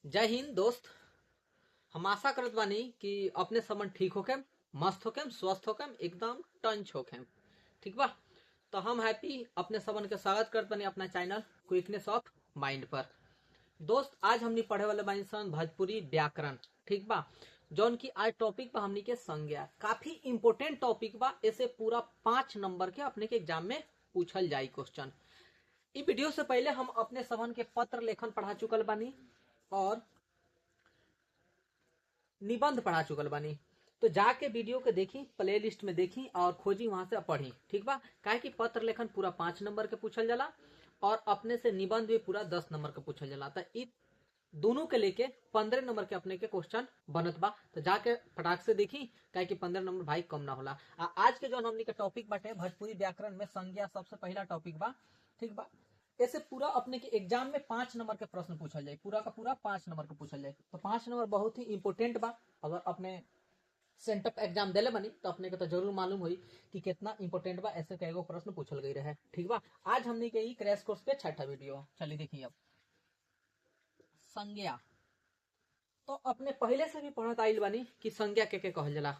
जय हिंद दोस्त। हम आशा करत बानी कि अपने समन ठीक होके, मस्त होके, स्वस्थ होके, एकदम टंच होके। ठीक बा। तो हम हैप्पी अपने समन के स्वागत करत बानी अपना चैनल क्विकनेस ऑफ माइंड पर। दोस्त, आज हमनी पढ़े वाले बानी सन भोजपुरी व्याकरण। ठीक बा। जौन की आज टॉपिक बा हमनी के संज्ञा, काफी इंपोर्टेंट टॉपिक बा। इसे पूरा 5 नंबर के अपने के एग्जाम में पूछल जाई क्वेश्चन। इ वीडियो से पहले हम अपने समन के पत्र लेखन पढ़ा चुकल बानी और निबंध पढ़ा चुकल बानी। तो जाके वीडियो के देखी, प्ले लिस्ट में देखी और खोजी, वहां से पढ़ी। ठीक बा। काहे कि पत्र लेखन पूरा 5 नंबर के पूछल जाला और अपने से निबंध भी पूरा 10 नंबर के पूछल जाला। तो इ दोनों के लेके 15 नंबर के अपने के क्वेश्चन बनत बा। तो जाके फटाक से देखी, काहे कि 15 नंबर भाई कम ना होला। आज के जो हमनी के टॉपिक बाटे भोजपुरी व्याकरण में संज्ञा, सबसे पहला टॉपिक बा। ठीक बा। ऐसे पूरा अपने के एग्जाम में 5 नंबर के प्रश्न पूछल जाए, पूरा का पूरा 5 नंबर के पूछल जाए। तो 5 नंबर बहुत ही इंपोर्टेंट बा। अगर अपने सेंटअप एग्जाम देले बनी तो अपने को तो जरूर मालूम हुई कि कितना इंपोर्टेंट बा। ऐसे कई गो प्रश्न पूछल गई रहे। ठीक बा। आज हमने के क्रैश कोर्स के 6ठा वीडियो। चलिए देखिए अब संज्ञा। तो अपने पहले से भी पढ़त आइल बानी कि संज्ञा के कहल जाला।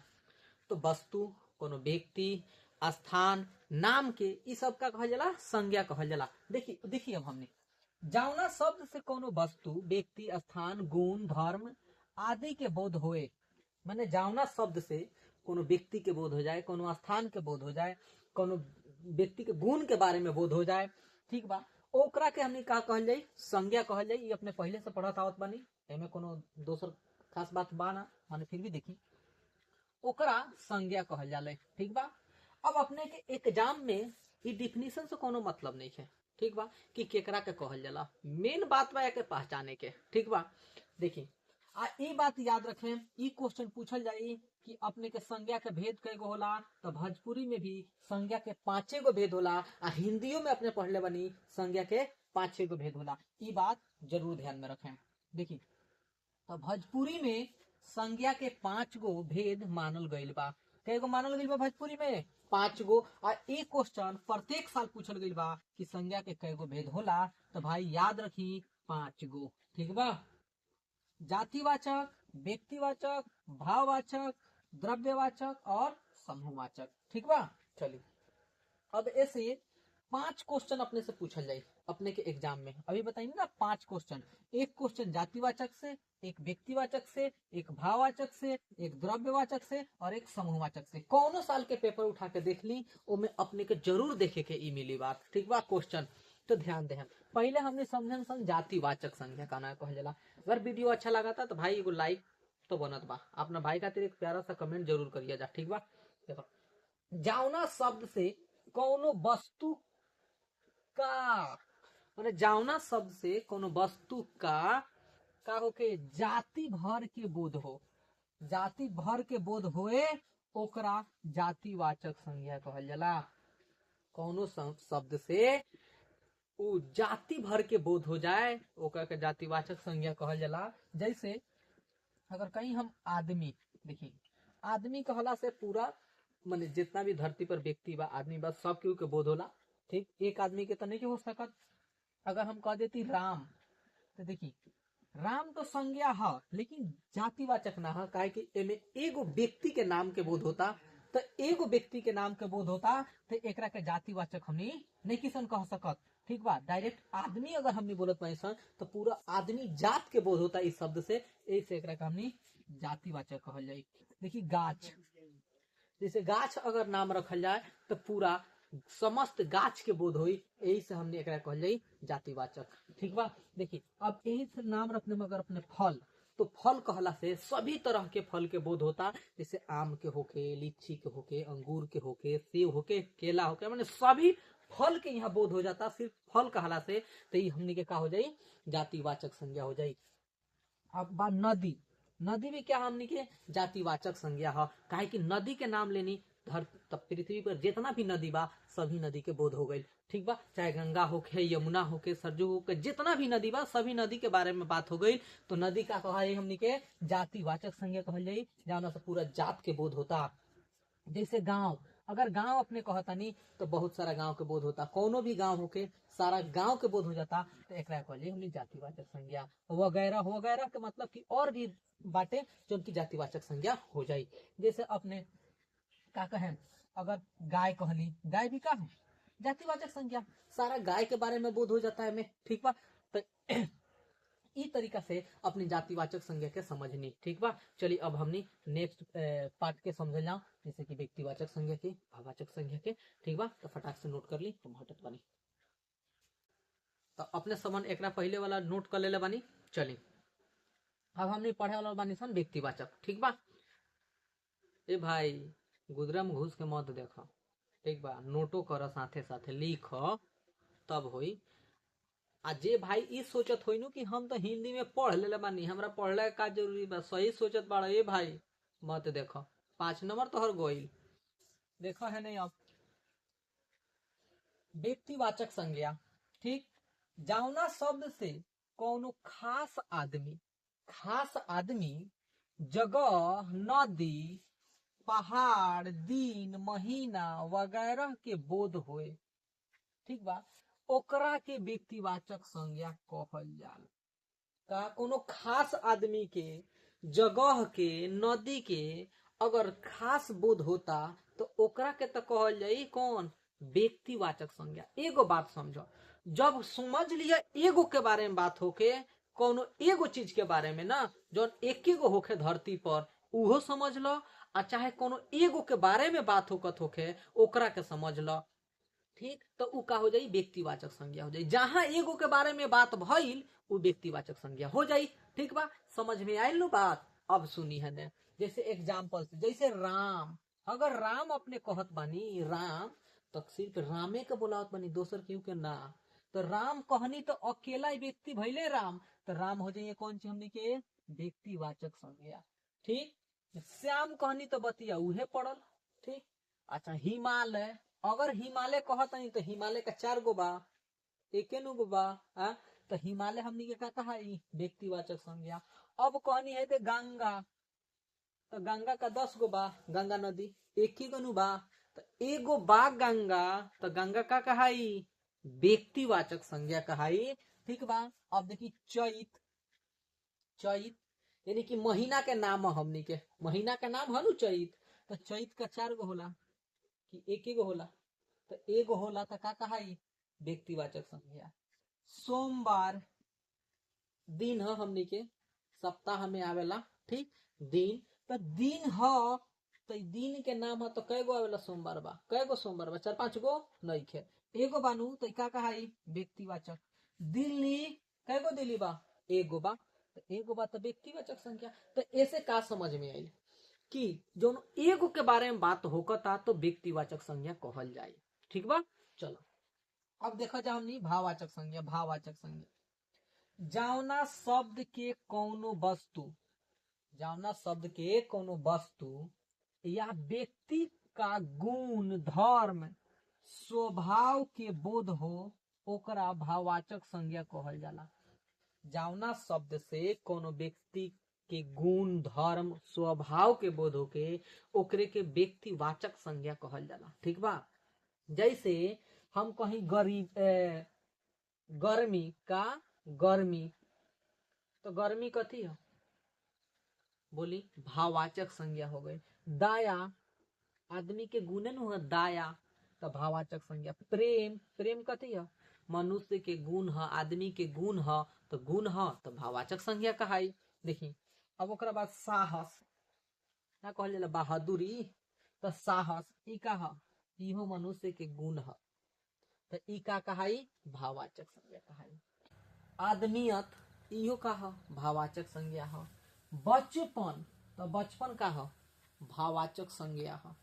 तो वस्तु, कोनो व्यक्ति, स्थान, नाम के इ सब का कहल जाला संज्ञा कहल जाला। देखिए अब हमने जौना शब्द से कोनो वस्तु, व्यक्ति, स्थान, गुण, धर्म आदि के बोध होए, माने जौना शब्द से कोनो व्यक्ति के बोध हो जाए, कोनो स्थान के बोध हो जाए, कोनो व्यक्ति के गुण के बारे में बोध हो जाए। ठीक बा। ओकरा के हमने का कहल जाई, संज्ञा कहल जाई। अपने पहले से पढ़त आवत बानी, एमे कोनो दोसर खास बात बा ना, माने फिर भी देखी ओकरा संज्ञा कहल जाला। ठीक बा। अब अपने के एग्जाम में इ डिफिनीशन से कोनो मतलब नहीं है। ठीक बा, कि केकरा के कहल जाला। मेन बात बा के पहचाने के। ठीक बा। देखी इ बात याद रखें, इ क्वेश्चन पूछल जाई कि अपने के संज्ञा के भेद कई गो होला। तो भोजपुरी में भी संज्ञा के 5 गो भेद होला। हिंदियों में अपने पढ़ले बनी संज्ञा के 5 गो भेद होला। इ बात जरूर ध्यान में रखें। देखी तो भोजपुरी में संज्ञा के 5 गो भेद मानल गईल बा। कई गो मानल गईल बा भोजपुरी में? 5 गो। और एक क्वेश्चन प्रत्येक साल पूछल गईल बा कि संज्ञा के कई गो भेद होला। तो भाई याद रखी 5 गो। ठीक बा। जातिवाचक, व्यक्तिवाचक, भाववाचक, द्रव्यवाचक और समूहवाचक। ठीक बा। चलिए अब ऐसे 5 क्वेश्चन अपने से पूछल जाए अपने के एग्जाम में। अभी बताइए ना 5 क्वेश्चन। एक क्वेश्चन जातिवाचक से, एक व्यक्तिवाचक से, एक भाववाचक से, एक द्रव्यवाचक से और एक समूहवाचक से। कौनो साल के पेपर उठा के देख ली, में अपने के जरूर देखे के ई मिली बात। ठीक बा। क्वेश्चन तो ध्यान दे। पहले हमने समझन सन जातिवाचक संज्ञा का ना कहल जाला। अगर वीडियो अच्छा लगा था तो भाई एगो लाइक तो बनत बा। अपना भाई खातिर एक प्यारा सा कमेंट जरूर करिए जा। ठीक बा। देखो, जौना शब्द से कौनो वस्तु का, माने जौना शब्द से कोनो वस्तु का होके जाति भर के बोध हो, जाति भर के बोध होए, ओकरा जातिवाचक संज्ञा कहल जाला। कौनो शब्द से उ जाति भर के बोध हो जाए, ओकरा के जातिवाचक संज्ञा कहल जाला। जैसे अगर कहीं हम आदमी, देखिए आदमी कहला से पूरा माने जितना भी धरती पर व्यक्ति बा, आदमी बा, सब केहू के बोध होला। ठीक, एक आदमी के तो नहीं हो सकत। अगर हम कह देती राम, तो देखी राम तो संज्ञा है लेकिन जातिवाचक ना है। काहे कि एमे एगो व्यक्ति के नाम के बोध होता। तो एगो व्यक्ति के नाम के बोध होता तो एकरा के जातिवाचक हमनी नहीं किसन कह सकत। ठीक बा। डायरेक्ट आदमी अगर हमनी बोलत बानी सन तो पूरा आदमी जात के बोध होता इस शब्द से, ऐसे एकरा के हमनी जातिवाचक कहल जाई। देखी गाछ, जैसे गाछ अगर नाम रखल जाए तो पूरा समस्त गाछ के बोध होई, यही से हमने एकरा कहल जाई जातिवाचक। ठीक बा। देखिए अब यही से नाम रखने में अगर अपने फल, तो फल कहला से सभी तरह के फल के बोध होता। जैसे आम के होके, लीची के होके, अंगूर के होके, सेब होके, केला होके, माने सभी फल के यहाँ बोध हो जाता। सिर्फ फल कहला से तो ये हमने के का हो जाई, जातिवाचक संज्ञा हो जाई। अब बात नदी, नदी भी क्या हमनी के जातिवाचक संज्ञा है। काहे कि नदी के नाम लेनी पृथ्वी पर जितना भी नदी बा सभी नदी के बोध हो गई। ठीक बा। चाहे गंगा होके, यमुना होके, सरजू होके, जितना भी नदी बा सभी नदी के बारे में बात हो गई। तो नदी का कहा हमनी के जातिवाचक संज्ञा कहल जाई, जौना से पूरा जात के बोध होता। जैसे गांव, अगर गांव अपने कहतानी तो बहुत सारा गांव के बोध होता, कोनो भी गांव होके सारा गांव के बोध हो जाता, तो एक कहलिए हमने जातिवाचक संज्ञा वगैरह वगैरह के मतलब कि और भी बातें जो उनकी जातिवाचक संज्ञा हो जाई। जैसे अपने का कहें, अगर गाय कहली, गाय भी का है जातिवाचक संज्ञा, सारा गाय के बारे में बोध हो जाता है हमें, ठीक बा। तो इस तरीका से अपनी जातिवाचक संज्ञा के समझनी, ठीक बा। चलिए अब हमने नेक्स्ट पार्ट के समझ जाओ, जैसे कि व्यक्तिवाचक संज्ञा के, भाववाचक संज्ञा के, ठीक बा। तो फटाक से नोट कर ली, तुम हटत बानी तो अपने समन एक पहले वाला नोट कर ले बानी। चलिए अब हमने पढ़े वाला बानी सन व्यक्तिवाचक, ठीक बा। ए भाई गुदरम घुस के मत देखो, ठीक बा, नोटो कर साथे साथे लिख तब होई। आ जे भाई ई सोचत होई नु कि हम तो हिंदी में पढ़ ले बानी, हमरा पढ़ले का जरूरी बा, सही सोचत बाड़ा ए भाई, मत देखो 5 नंबर तोहर गोइल। देखो है नहीं अब व्यक्तिवाचक संज्ञा, ठीक, जावना शब्द से कोनो खास आदमी जगह, नदी, पहाड़, दिन, महीना वगैरह के बोध होए, ठीक बा, ओकरा के व्यक्तिवाचक संज्ञा कहल जाला। का कोनो खास आदमी के, जगह के, नदी के अगर खास बोध होता तो ओकरा के तो कहल जाई कौन, व्यक्तिवाचक संज्ञा। एगो बात समझो, जब समझ लिया एगो के बारे में बात होके, कोनो एगो चीज के बारे में ना, जो एक गो होके धरती पर उहो समझ लो, आ चाहे कोनो एगो के बारे में बात होकत होके ओकरा के समझ लो, ठीक। तो उ का हो जाई, व्यक्तिवाचक संज्ञा हो जाई। जहां एगो के बारे में बात भइल उ व्यक्तिवाचक संज्ञा हो जाई, ठीक बा। समझ में आइल नु बात। अब सुनी है ने, जैसे एग्जाम्पल से, जैसे राम, अगर राम अपने कहत बानी राम, तो सिर्फ रामे के बोलावत बानी, दोसर क्यों के ना। तो राम कहनी तो अकेला व्यक्ति भइले राम, तो राम हो जाइए कौन सी हमनी के, व्यक्तिवाचक संज्ञा, ठीक। श्याम कहनी तो बतिया उहे पड़ल, ठीक। अच्छा हिमालय, अगर हिमालय कहतनी तो हिमालय का 4 गो बा, एके नु गो बा, तो हिमालय हमनी के का कहा, व्यक्तिवाचक संज्ञा। अब कहनी है तो गंगा, तो गंगा का 10 गो बा, गंगा नदी एक ही गो बा, तो एगो बा गंगा, तो गंगा का कहाई, व्यक्तिवाचक संज्ञा कहाई, ठीक बा। अब देखी चैत, चैत यानी कि महीना के नाम हमनी के, महीना के नाम है नु चैत, तो चैत का 4 गो होला कि एक ही गो होला, तो एगो होला तो का कहाई, व्यक्तिवाचक संज्ञा। सोमवार दिन है हमनी के, सप्ताह में आवेला, ठीक, दिन, तो दिन है, तो दिन के नाम है, तो कै गो आवेला सोमवार बा, कै गो सोमवार बा, 4-5 गो नहीं खे, एगो बानू, तो का कहाई, व्यक्तिवाचक। दिल्ली, कै गो दिल्ली बा, एगो बा, तो एगो बा तो व्यक्तिवाचक संख्या। तो ऐसे का समझ में आई कि जो एगो के बारे में बात होकता तो व्यक्तिवाचक संज्ञा कहल जाए, ठीक बा। चलो अब देखा जा हमनी भाववाचक संज्ञा। भाववाचक संज्ञा, जावना शब्द के कौनो वस्तु, जावना शब्द के कौनो वस्तु या व्यक्ति का गुण, धर्म, स्वभाव के बोध हो, ओकरा भाववाचक संज्ञा कहल जाला। जावना शब्द से कोनो व्यक्ति के गुण, धर्म, स्वभाव के बोध होके ओकरे के व्यक्तिवाचक संज्ञा कहल जाला, ठीक बा। जैसे हम कहीं गर्मी का, गर्मी, तो गर्मी कथी है, बोली भाववाचक संज्ञा हो गई। दाया, आदमी के गुण न हुआ दाया, तो भाववाचक संज्ञा। प्रेम, प्रेम कथी है, मनुष्य के गुण है, आदमी के गुण है, तो गुण है तो भाववाचक संज्ञा कहाई। देखी अब ओकरा बाद साहस, ना कहल जाला बहादुरी, तो साहस ई का है, इहो मनुष्य के गुण है, तो ई का कहाई, भाववाचक संज्ञा कहाई। आदमियत, इहो का है, भाववाचक संज्ञा है। बचपन, तो बचपन का है, भाववाचक संज्ञा है।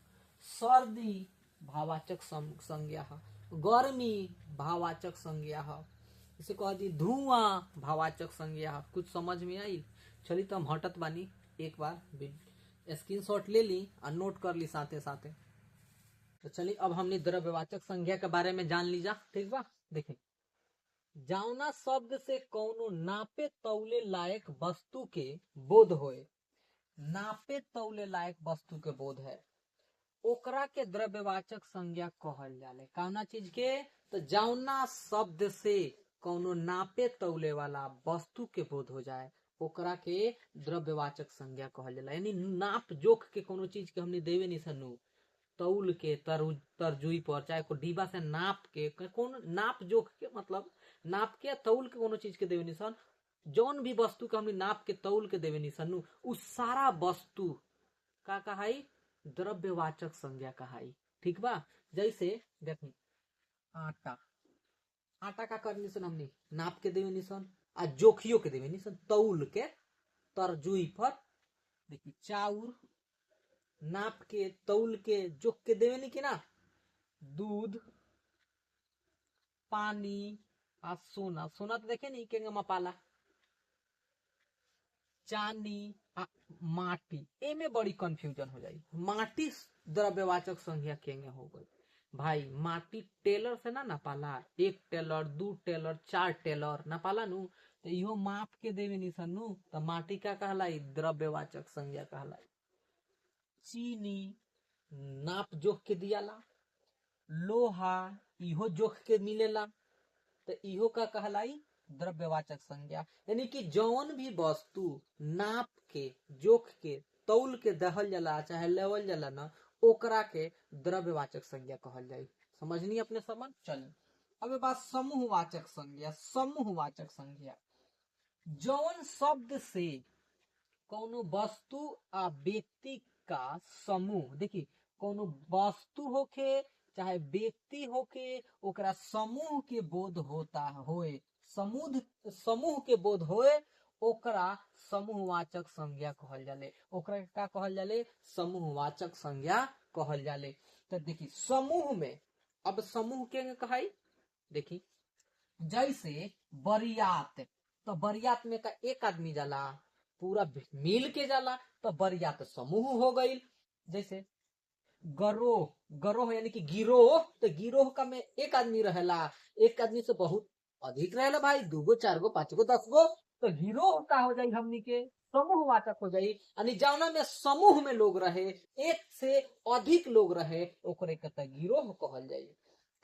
सर्दी, भाववाचक संज्ञा है। गर्मी, भाववाचक संज्ञा है। इसे कह दी धुआं, भाववाचक संज्ञा है। कुछ समझ में आई? चलिए तो हम हटत बानी, एक बार स्क्रीनशॉट ले ली और नोट कर ली साथे साथे। तो चलिए अब हमने द्रव्यवाचक संज्ञा के बारे में जान लीजा, ठीक बा। देखें, जावना शब्द से कौनो नापे तौले लायक वस्तु के बोध होए, नापे तौले लायक वस्तु के बोध है, ओकरा के द्रव्यवाचक संज्ञा कहल जाले। कौना चीज के? तो जौना शब्द से कौनो नापे तौले वाला वस्तु के बोध हो जाए ओकरा के द्रव्यवाचक संज्ञा कहल जाला। यानी नाप जोख के कोनो चीज के हमने देवे नहीं सनु, तौल के तरजुई पर चाहे को डिब्बा से नाप के कौन नाप जोख के मतलब नाप के तौल के कोनो चीज के देवे नहीं सन, जौन भी वस्तु के हमने नाप के तौल के देवे नहीं सनु उस सारा वस्तु का कहाई? द्रव्यवाचक संज्ञा कहाई। ठीक बा? जैसे देखी आटा, आटा का करनी सन हमने नाप के देवे नहीं सन आ जोखियो के देवे नहीं सन, तौल के तरजुई पर। देखी चाउर नाप के तौल के जोख के देवे नहीं कि ना। दूध, पानी आ सोना, सोना तो देखे नहीं के मपाला, चांदी आ माटी, एमे बड़ी कंफ्यूजन हो जाई। माटी द्रव्यवाचक संज्ञा केंगे हो गई भाई? माटी टेलर से ना नापाला, 1 टेलर 2 टेलर 4 टेलर नापाला नु, तो इहो माप के देवे नहीं सनु, तो माटी का कहलाई? द्रव्यवाचक संज्ञा कहलाई। चीनी नाप जोख के दियाला, लोहा इहो जोख के मिलेला, तो इहो का कहलाई? द्रव्यवाचक संज्ञा। यानी कि जौन भी वस्तु नाप के जोख के तौल के दहल जाला चाहे लेवल जाला ना ओकरा के द्रव्यवाचक संज्ञा कहल जाई। समझनी अपने समझ? चल अब बात समूहवाचक संज्ञा। समूहवाचक संज्ञा जौन शब्द से कौनो वस्तु आ व्यक्ति का समूह, देखी कौनो वस्तु होके चाहे व्यक्ति होके ओकरा समूह के बोध होता होए, समूह के बोध होए ओकरा समूहवाचक संज्ञा कहल जाले। ओकरा का कहल जाले? समूहवाचक संज्ञा कहल जाले। तो देखी समूह में, अब समूह के कहाई? देखी जैसे बरियात, तो बरियात में का एक आदमी जाला, पूरा मिल के जाला, तो बरियात समूह हो गई। जैसे गरोह, गरोह यानी कि गिरोह, तो गिरोह का में एक आदमी रहेला, एक आदमी से बहुत अधिक रहेला भाई, 2 गो 4 गो 5 गो 10 गो, तो गिरोह का हो जाई हमनी के समूहवाचक हो जाई। यानी जौना में समूह में लोग रहे, एक से अधिक लोग रहे ओकरे के त गिरोह कहल जाई।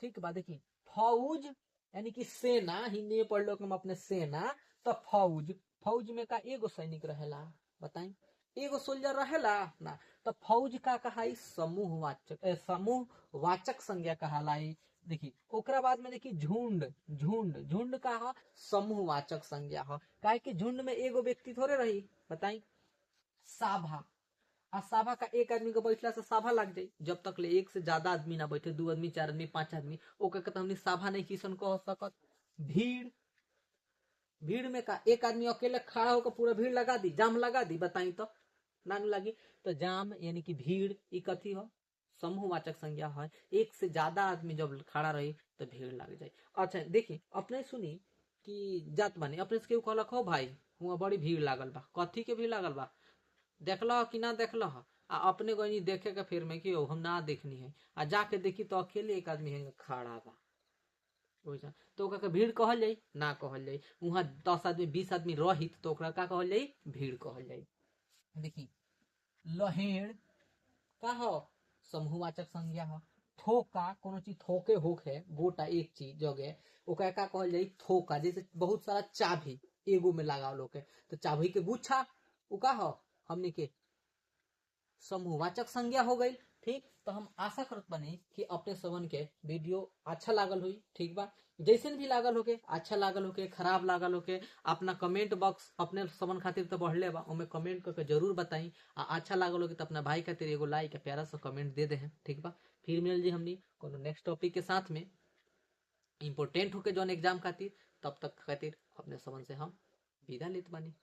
ठीक बा? देखी फौज यानी कि सेना, हिंदी में पढ़ लो हम अपने सेना, तो फौज, फौज में का एगो सैनिक रहेला, बताई एगो सोल्जर रहेला ना, तो फौज का कहाई? समूहवाचक समूहवाचक संज्ञा कहलाई। देखी ओकरा बाद में देखी झुंड, झुंड, झुंड का है? समूहवाचक संज्ञा है। काहे कि झुंड में एगो व्यक्ति थोड़े रही, बताई। साभा, आ साभा का एक आदमी के बैठला से साभा लग जाई, जब तक ले एक से ज्यादा आदमी ना बैठे, 2 आदमी 4 आदमी 5 आदमी, ओकर के हमनी साभा नहीं किसन कह सकत। भीड़, भीड़ में का एक आदमी अकेले खड़ा होकर पूरा भीड़ लगा दी, जाम लगा दी, बताई तो ना लगी। तो जाम यानी कि भीड़ ई कथी हो? समूहवाचक संज्ञा है। एक से ज्यादा आदमी जब खड़ा रही तो भीड़ लग जाए। अच्छा देखी अपने सुनी कि जात बानी अपने से केहू कहलक हो भाई हुआ बड़ी भीड़ लागल बा, कथी के भीड़ लागल बा? देखल कि ना देखल? आ अपने गई देखे के फिर में कि हम ना देखनी है, आ जाके देखी तो अकेले एक आदमी है खड़ा बा, तो ओकरा के भीड़ कहल जाई? ना कहल जाई। वहां 10 आदमी 20 आदमी रही तो ओकरा का कहल जाई? भीड़ कहल जाई। देखी लहेड़ का हो? समूहवाचक संज्ञा हो। थोका, कोनो चीज थोके होके गोटा एक चीज जगह ओकरा का कहल जाई? थोका। जैसे बहुत सारा चाबी एगो में लगावल होके, तो चाबी के गुच्छा उ का हो? हमने के समूहवाचक संज्ञा हो गई। ठीक, तो हम आशा करत बानी कि अपने सबन के वीडियो अच्छा लागल हुई। ठीक बा? जैसन भी लागल होके, अच्छा लागल होके, खराब लागल होके, अपना कमेंट बॉक्स अपने सबन खातिर तो बढ़ले बा, ओमे कमेंट करके जरूर बताई। आ अच्छा लागल होके तो अपना भाई खातिर एगो लाइक प्यारा सा कमेंट दे दे हैं। ठीक बा? फिर मिल जी हमनी कोनो नेक्स्ट टॉपिक के साथ में इम्पोर्टेंट होके जौन एग्जाम खातिर, तब तक खातिर अपने सबन से हम विदा लेत बानी।